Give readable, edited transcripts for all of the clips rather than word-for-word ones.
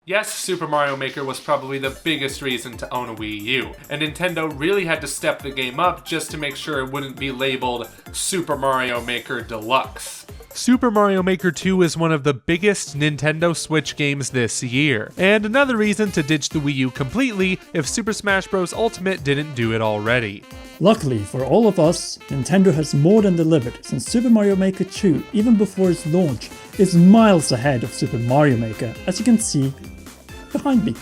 Yes, Super Mario Maker was probably the biggest reason to own a Wii U, and Nintendo really had to step the game up just to make sure it wouldn't be labeled Super Mario Maker Deluxe. Super Mario Maker 2 is one of the biggest Nintendo Switch games this year, and another reason to ditch the Wii U completely if Super Smash Bros. Ultimate didn't do it already. Luckily for all of us, Nintendo has more than delivered, since Super Mario Maker 2, even before its launch, is miles ahead of Super Mario Maker, as you can see behind me.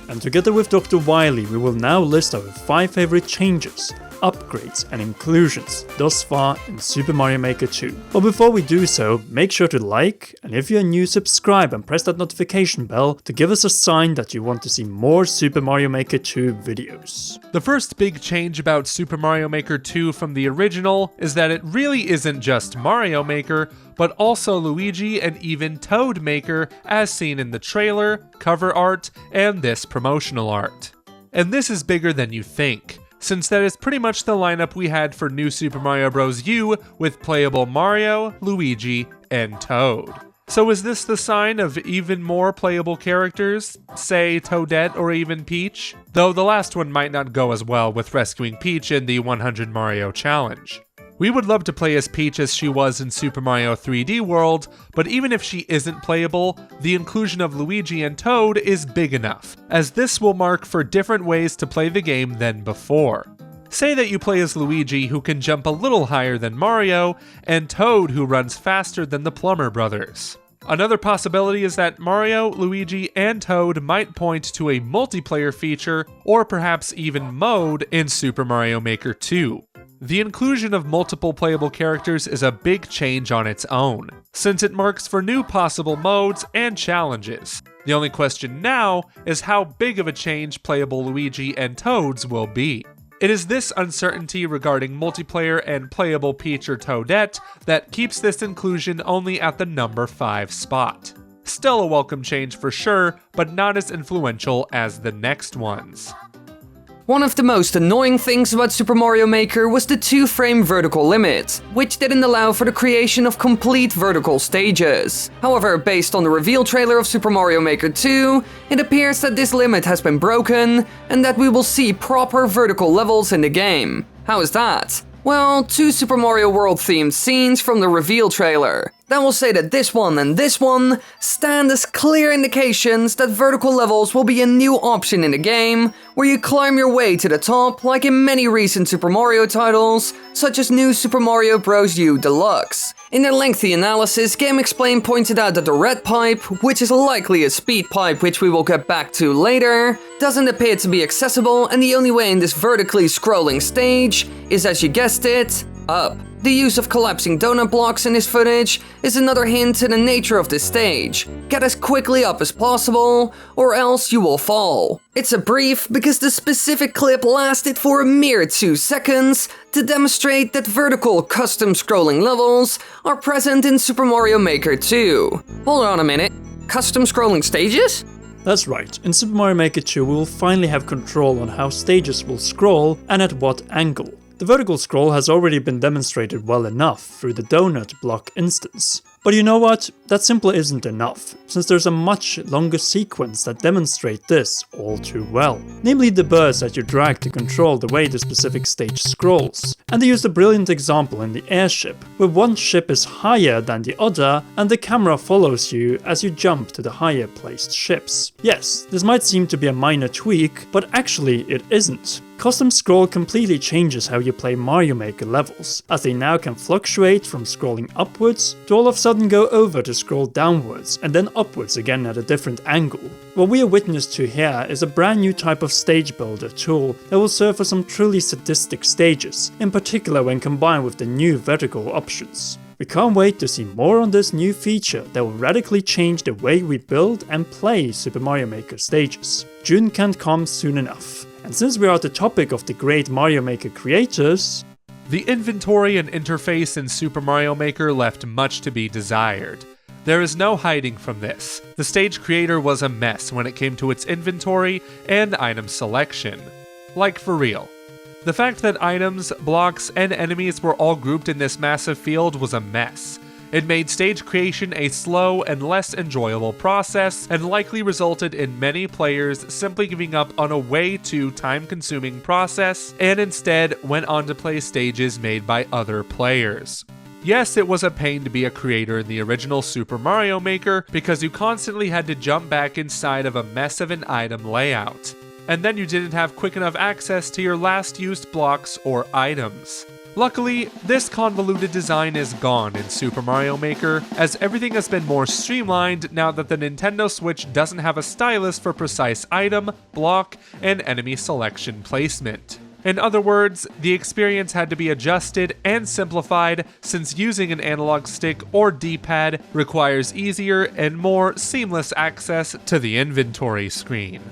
And together with Dr.Wily, we will now list our 5 favorite changes, upgrades and inclusions thus far in Super Mario Maker 2. But before we do so, make sure to like, and if you're new, subscribe and press that notification bell to give us a sign that you want to see more Super Mario Maker 2 videos. The first big change about Super Mario Maker 2 from the original is that it really isn't just Mario Maker, but also Luigi and even Toad Maker as seen in the trailer, cover art, and this promotional art. And this is bigger than you think, since that is pretty much the lineup we had for New Super Mario Bros. U with playable Mario, Luigi, and Toad. So is this the sign of even more playable characters, say Toadette or even Peach? Though the last one might not go as well with rescuing Peach in the 100 Mario Challenge. We would love to play as Peach as she was in Super Mario 3D World, but even if she isn't playable, the inclusion of Luigi and Toad is big enough, as this will mark for different ways to play the game than before. Say that you play as Luigi, who can jump a little higher than Mario, and Toad, who runs faster than the Plumber Brothers. Another possibility is that Mario, Luigi, and Toad might point to a multiplayer feature, or perhaps even mode, in Super Mario Maker 2. The inclusion of multiple playable characters is a big change on its own, since it marks for new possible modes and challenges. The only question now is how big of a change playable Luigi and Toads will be. It is this uncertainty regarding multiplayer and playable Peach or Toadette that keeps this inclusion only at the number 5 spot. Still a welcome change for sure, but not as influential as the next ones. One of the most annoying things about Super Mario Maker was the 2-frame vertical limit, which didn't allow for the creation of complete vertical stages. However, based on the reveal trailer of Super Mario Maker 2, it appears that this limit has been broken, and that we will see proper vertical levels in the game. How is that? Well, 2 Super Mario World themed scenes from the reveal trailer. That will say that this one and this one stand as clear indications that vertical levels will be a new option in the game, where you climb your way to the top like in many recent Super Mario titles, such as New Super Mario Bros. U Deluxe. In their lengthy analysis, GameXplain pointed out that the red pipe, which is likely a speed pipe which we will get back to later, doesn't appear to be accessible, and the only way in this vertically scrolling stage is, as you guessed it, up. The use of collapsing donut blocks in this footage is another hint to the nature of this stage. Get as quickly up as possible, or else you will fall. It's a brief because the specific clip lasted for a mere 2 seconds to demonstrate that vertical custom scrolling levels are present in Super Mario Maker 2. Hold on a minute, custom scrolling stages? That's right, in Super Mario Maker 2 we will finally have control on how stages will scroll and at what angle. The vertical scroll has already been demonstrated well enough through the donut block instance. But you know what? That simply isn't enough, since there's a much longer sequence that demonstrate this all too well. Namely the bursts that you drag to control the way the specific stage scrolls. And they used a brilliant example in the airship, where one ship is higher than the other and the camera follows you as you jump to the higher placed ships. Yes, this might seem to be a minor tweak, but actually it isn't. Custom Scroll completely changes how you play Mario Maker levels, as they now can fluctuate from scrolling upwards to all of a sudden go over to scroll downwards and then upwards again at a different angle. What we are witness to here is a brand new type of stage builder tool that will serve for some truly sadistic stages, in particular when combined with the new vertical options. We can't wait to see more on this new feature that will radically change the way we build and play Super Mario Maker stages. June can't come soon enough. And since we are at the topic of the great Mario Maker creators, the inventory and interface in Super Mario Maker left much to be desired. There is no hiding from this. The stage creator was a mess when it came to its inventory and item selection. Like for real. The fact that items, blocks, and enemies were all grouped in this massive field was a mess. It made stage creation a slow and less enjoyable process, and likely resulted in many players simply giving up on a way too time-consuming process, and instead went on to play stages made by other players. Yes, it was a pain to be a creator in the original Super Mario Maker because you constantly had to jump back inside of a mess of an item layout. And then you didn't have quick enough access to your last used blocks or items. Luckily, this convoluted design is gone in Super Mario Maker, as everything has been more streamlined now that the Nintendo Switch doesn't have a stylus for precise item, block, and enemy selection placement. In other words, the experience had to be adjusted and simplified since using an analog stick or D-pad requires easier and more seamless access to the inventory screen.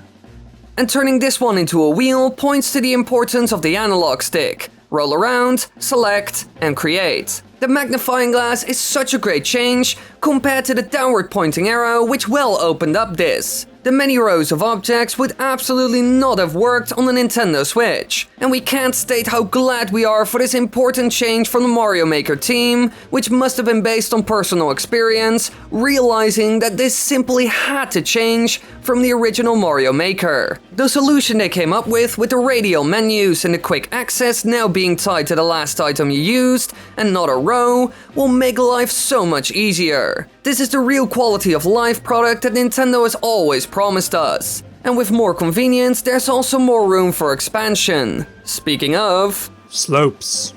And turning this one into a wheel points to the importance of the analog stick. Roll around, select, and create. The magnifying glass is such a great change compared to the downward pointing arrow, which well opened up this. The many rows of objects would absolutely not have worked on the Nintendo Switch, and we can't state how glad we are for this important change from the Mario Maker team, which must have been based on personal experience, realizing that this simply had to change from the original Mario Maker. The solution they came up with the radial menus and the quick access now being tied to the last item you used, and not a row, will make life so much easier. This is the real quality of life product that Nintendo has always promised us. And with more convenience, there's also more room for expansion. Speaking of... slopes.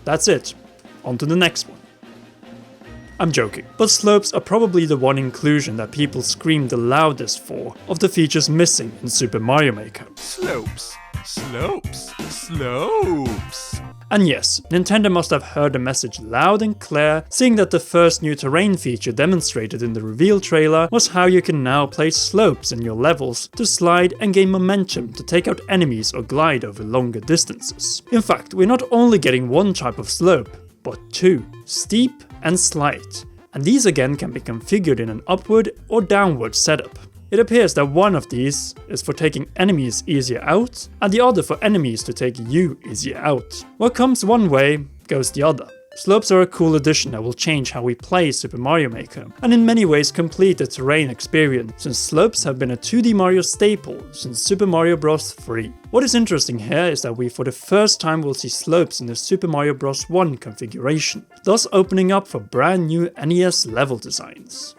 That's it. On to the next one. I'm joking, but slopes are probably the one inclusion that people scream the loudest for of the features missing in Super Mario Maker. Slopes, slopes, slopes. And yes, Nintendo must have heard the message loud and clear, seeing that the first new terrain feature demonstrated in the reveal trailer was how you can now place slopes in your levels to slide and gain momentum to take out enemies or glide over longer distances. In fact, we're not only getting one type of slope, but two, steep and slight. And these again can be configured in an upward or downward setup. It appears that one of these is for taking enemies easier out, and the other for enemies to take you easier out. What comes one way, goes the other. Slopes are a cool addition that will change how we play Super Mario Maker, and in many ways complete the terrain experience, since slopes have been a 2D Mario staple since Super Mario Bros. 3. What is interesting here is that we for the first time will see slopes in the Super Mario Bros. 1 configuration, thus opening up for brand new NES level designs.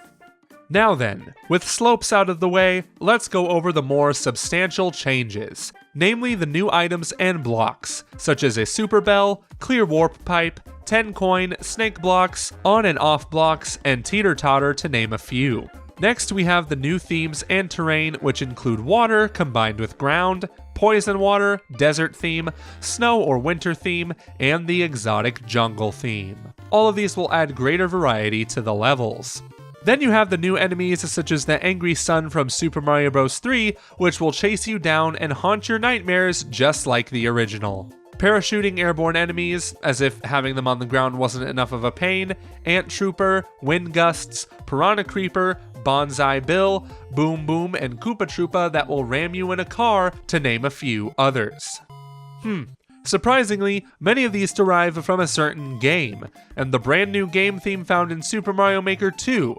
Now then, with slopes out of the way, let's go over the more substantial changes, namely the new items and blocks, such as a Super Bell, Clear Warp Pipe, 10 coin, Snake Blocks, On and Off Blocks, and Teeter Totter to name a few. Next we have the new themes and terrain, which include water combined with ground, poison water, desert theme, snow or winter theme, and the exotic jungle theme. All of these will add greater variety to the levels. Then you have the new enemies such as the Angry Sun from Super Mario Bros. 3, which will chase you down and haunt your nightmares just like the original. Parachuting airborne enemies, as if having them on the ground wasn't enough of a pain, Ant Trooper, Wind Gusts, Piranha Creeper, Bonsai Bill, Boom Boom, and Koopa Troopa that will ram you in a car, to name a few others. Surprisingly, many of these derive from a certain game, and the brand new game theme found in Super Mario Maker 2.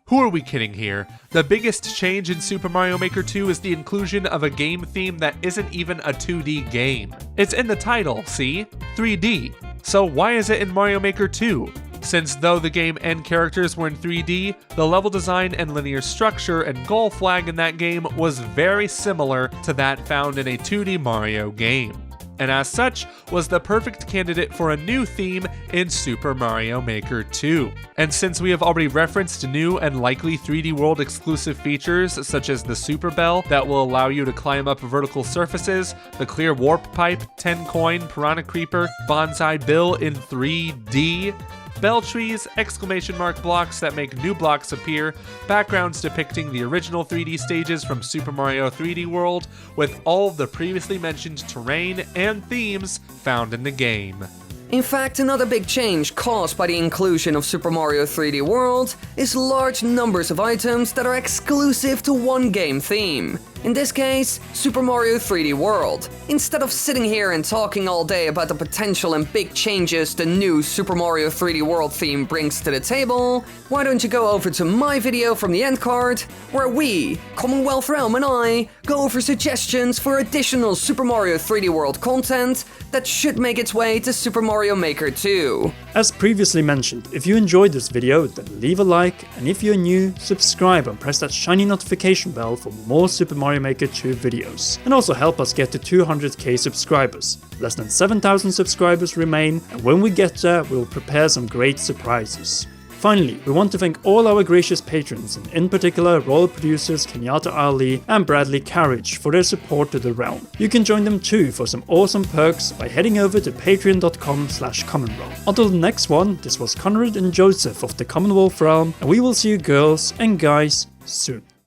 Who are we kidding here? The biggest change in Super Mario Maker 2 is the inclusion of a game theme that isn't even a 2D game. It's in the title, see? 3D. So why is it in Mario Maker 2? Since though the game and characters were in 3D, the level design and linear structure and goal flag in that game was very similar to that found in a 2D Mario game, and as such was the perfect candidate for a new theme in Super Mario Maker 2. And since we have already referenced new and likely 3D World exclusive features such as the Super Bell that will allow you to climb up vertical surfaces, the Clear Warp Pipe, 10 coin, Piranha Creeper, Bonsai Bill in 3D, bell trees, exclamation mark blocks that make new blocks appear, backgrounds depicting the original 3D stages from Super Mario 3D World, with all of the previously mentioned terrain and themes found in the game. In fact, another big change caused by the inclusion of Super Mario 3D World is large numbers of items that are exclusive to one game theme. In this case, Super Mario 3D World. Instead of sitting here and talking all day about the potential and big changes the new Super Mario 3D World theme brings to the table, why don't you go over to my video from the end card, where we, Commonwealth Realm and I, go over suggestions for additional Super Mario 3D World content that should make its way to Super Mario Maker 2. As previously mentioned, if you enjoyed this video, then leave a like, and if you're new, subscribe and press that shiny notification bell for more Super Mario Maker 2 videos. And also help us get to 200k subscribers. Less than 7,000 subscribers remain, and when we get there, we'll prepare some great surprises. Finally, we want to thank all our gracious patrons, and in particular royal producers Kenyatta Ali and Bradley Carriage for their support to the realm. You can join them too for some awesome perks by heading over to patreon.com/commonrealm. Until the next one, this was Conrad and Joseph of the Commonwealth Realm, and we will see you girls and guys soon.